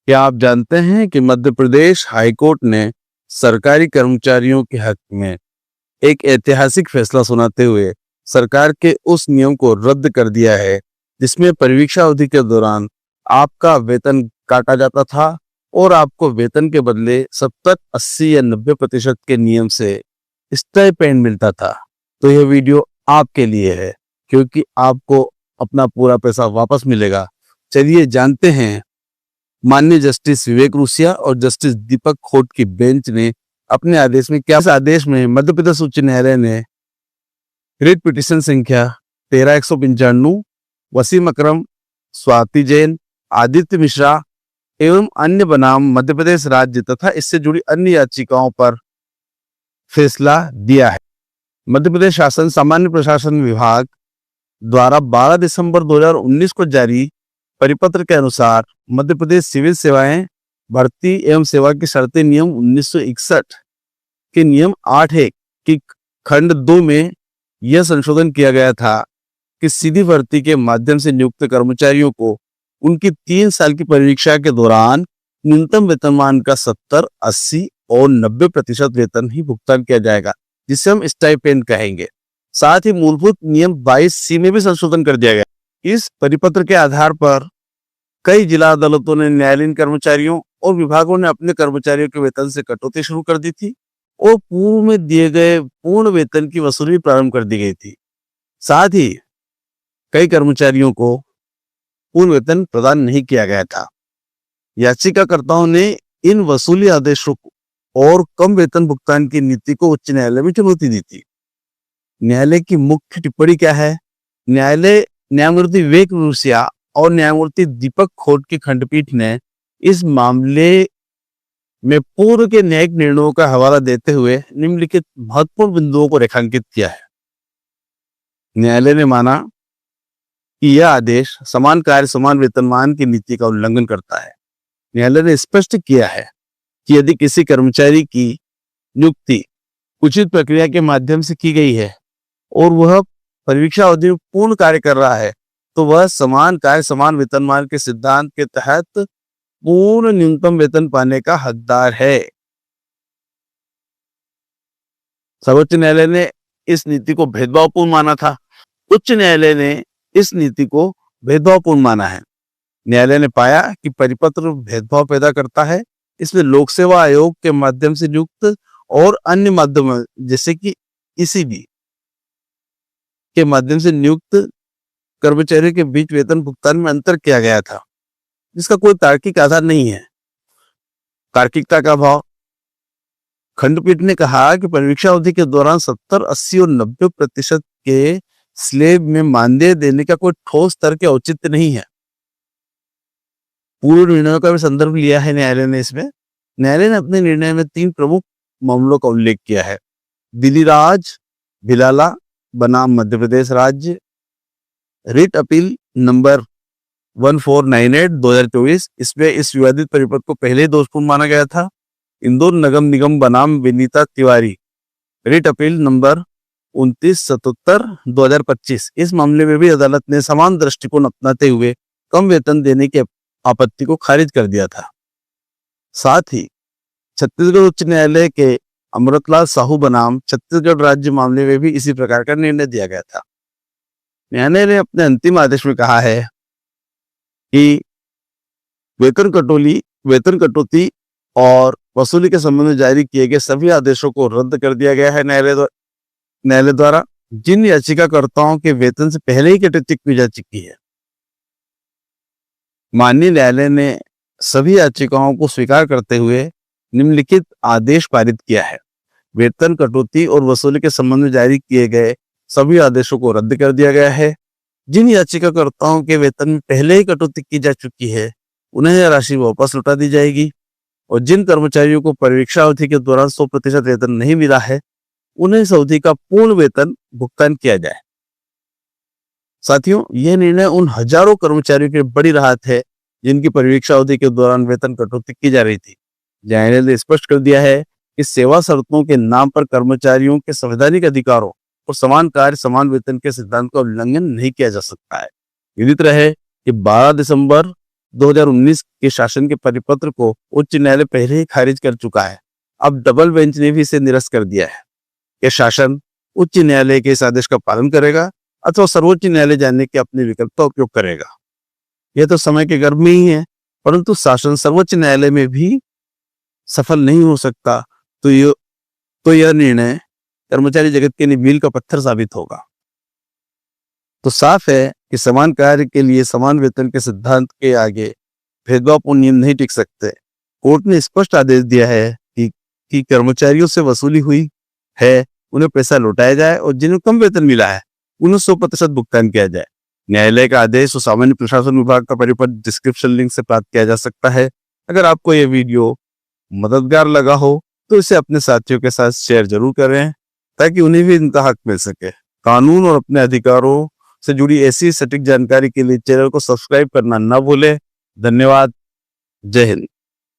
क्या आप जानते हैं कि मध्य प्रदेश हाईकोर्ट ने सरकारी कर्मचारियों के हक में एक ऐतिहासिक फैसला सुनाते हुए सरकार के उस नियम को रद्द कर दिया है जिसमें परीक्षा अवधि के दौरान आपका वेतन काटा जाता था और आपको वेतन के बदले 70, 80 या 90% के नियम से स्टाइपेंड मिलता था। तो यह वीडियो आपके लिए है क्योंकि आपको अपना पूरा पैसा वापस मिलेगा। चलिए जानते हैं। माननीय जस्टिस विवेक रूसिया और जस्टिस दीपक खोट की बेंच ने अपने आदेश में क्या, इस आदेश में मध्य प्रदेश उच्च न्यायालय ने रिट पिटीशन संख्या 13,195 वसीम अकरम, स्वाति जैन, आदित्य मिश्रा एवं अन्य बनाम मध्य प्रदेश राज्य तथा इससे जुड़ी अन्य याचिकाओं पर फैसला दिया है। मध्य प्रदेश शासन सामान्य प्रशासन विभाग द्वारा 12 दिसंबर 2019 को जारी परिपत्र के अनुसार मध्य प्रदेश सिविल सेवाएं भर्ती एवं सेवा की शर्तें नियम 1961 के नियम 8(1) की खंड 2 में यह संशोधन किया गया था कि सीधी भर्ती के माध्यम से नियुक्त कर्मचारियों को उनकी 3 साल की परीक्षा के दौरान न्यूनतम वेतनमान का 70, 80 और 90% वेतन ही भुगतान किया जाएगा, जिसे हम स्टाइपेंड कहेंगे। साथ ही मूलभूत नियम 22C में भी संशोधन कर दिया गया। इस परिपत्र के आधार पर कई जिला अदालतों ने न्यायालयीन कर्मचारियों और विभागों ने अपने कर्मचारियों के वेतन से कटौती शुरू कर दी थी और पूर्व में दिए गए पूर्ण वेतन की वसूली प्रारंभ कर दी गई थी। साथ ही कई कर्मचारियों को पूर्ण वेतन प्रदान नहीं किया गया था। याचिकाकर्ताओं ने इन वसूली आदेशों और कम वेतन भुगतान की नीति को उच्च न्यायालय में चुनौती दी थी। न्यायालय की मुख्य टिप्पणी क्या है? न्यायमूर्ति विवेक रूसिया और न्यायमूर्ति दीपक खोट की खंडपीठ ने इस मामले में पूर्व के न्यायिक निर्णयों का हवाला देते हुए निम्नलिखित महत्वपूर्ण बिंदुओं को रेखांकित किया है। न्यायालय ने माना कि यह आदेश समान कार्य समान वेतनमान की नीति का उल्लंघन करता है। न्यायालय ने स्पष्ट किया है कि यदि किसी कर्मचारी की नियुक्ति उचित प्रक्रिया के माध्यम से की गई है और वह परीक्षा अवधि में पूर्ण कार्य कर रहा है तो वह समान कार्य समान वेतनमान के सिद्धांत के तहत पूर्ण न्यूनतम वेतन पाने का हकदार है। सर्वोच्च न्यायालय ने इस नीति को भेदभावपूर्ण माना था। उच्च न्यायालय ने इस नीति को भेदभावपूर्ण माना है। न्यायालय ने पाया कि परिपत्र भेदभाव पैदा करता है। इसमें लोक सेवा आयोग के माध्यम से नियुक्त और अन्य माध्यम जैसे कि ECB के माध्यम से नियुक्त कर्मचारियों के बीच वेतन भुगतान में अंतर किया गया था, जिसका कोई तार्किक आधार नहीं है। तार्किकता का अभाव। खंडपीठ ने कहा कि परीक्षा अवधि के दौरान 70, 80 और 90% के स्लेब में मानदेय देने का कोई ठोस तर्क औचित्य नहीं है। पूर्व निर्णयों का भी संदर्भ लिया है न्यायालय ने। इसमें न्यायालय ने अपने निर्णय में 3 प्रमुख मामलों का उल्लेख किया है। दिल्ली राज भिलाला बनाम मध्य प्रदेश राज्य, रिट अपील नंबर 1498/2024। इसमें इस विवादित परिपत्र को पहले ही दोषपूर्ण माना गया था। इंदौर नगर निगम बनाम Vinita Tiwari, writ appeal number 2977/2025। इस मामले में भी अदालत ने समान दृष्टिकोण अपनाते हुए कम वेतन देने की आपत्ति को खारिज कर दिया था। साथ ही छत्तीसगढ़ उच्च न्यायालय के अमृतलाल साहू बनाम छत्तीसगढ़ राज्य मामले में भी इसी प्रकार का निर्णय दिया गया था। न्यायालय ने अपने अंतिम आदेश में कहा है कि वेतन कटौती और वसूली के संबंध में जारी किए गए सभी आदेशों को रद्द कर दिया गया है न्यायालय द्वारा, जिन याचिकाकर्ताओं के वेतन से पहले ही कटौती की जा चुकी है। माननीय न्यायालय ने सभी याचिकाओं को स्वीकार करते हुए निम्नलिखित आदेश पारित किया है। वेतन कटौती और वसूली के संबंध में जारी किए गए सभी आदेशों को रद्द कर दिया गया है। जिन याचिकाकर्ताओं के वेतन में पहले ही कटौती की जा चुकी है उन्हें यह राशि वापस लौटा दी जाएगी और जिन कर्मचारियों को परीक्षा अवधि के दौरान 100% वेतन नहीं मिला है उन्हें इस अवधि का पूर्ण वेतन भुगतान किया जाए। साथियों, यह निर्णय उन हजारों कर्मचारियों की बड़ी राहत है जिनकी परीक्षा अवधि के दौरान वेतन कटौती की जा रही थी। न्यायालय ने स्पष्ट कर दिया है कि सेवा शर्तों के नाम पर कर्मचारियों के संवैधानिक अधिकारों और समान कार्य समान वेतन के सिद्धांत का उल्लंघन नहीं किया जा सकता है। विदित रहे कि 12 दिसंबर 2019 के शासन के परिपत्र को उच्च न्यायालय पहले ही खारिज कर चुका है। अब डबल बेंच ने भी इसे निरस्त कर दिया है कि शासन उच्च न्यायालय के इस आदेश का पालन करेगा अथवा सर्वोच्च न्यायालय जाने के अपने विकल्प का उपयोग करेगा। यह तो समय के गर्भ में ही है, परंतु शासन सर्वोच्च न्यायालय में भी सफल नहीं हो सकता तो यह निर्णय कर्मचारी जगत के लिए मील का पत्थर साबित होगा। तो साफ है कि समान कार्य के लिए समान वेतन के सिद्धांत के आगे भेदभावपूर्ण नियम नहीं टिक सकते। कोर्ट ने स्पष्ट आदेश दिया है कि कर्मचारियों से वसूली हुई है उन्हें पैसा लौटाया जाए और जिन्हें कम वेतन मिला है उन्हें 100% भुगतान किया जाए। न्यायालय का आदेश और सामान्य प्रशासन विभाग का परिपत्र डिस्क्रिप्शन लिंक से प्राप्त किया जा सकता है। अगर आपको यह वीडियो मददगार लगा हो तो इसे अपने साथियों के साथ शेयर जरूर करें ताकि उन्हें भी इनका हक मिल सके। कानून और अपने अधिकारों से जुड़ी ऐसी सटीक जानकारी के लिए चैनल को सब्सक्राइब करना न भूलें। धन्यवाद। जय हिंद।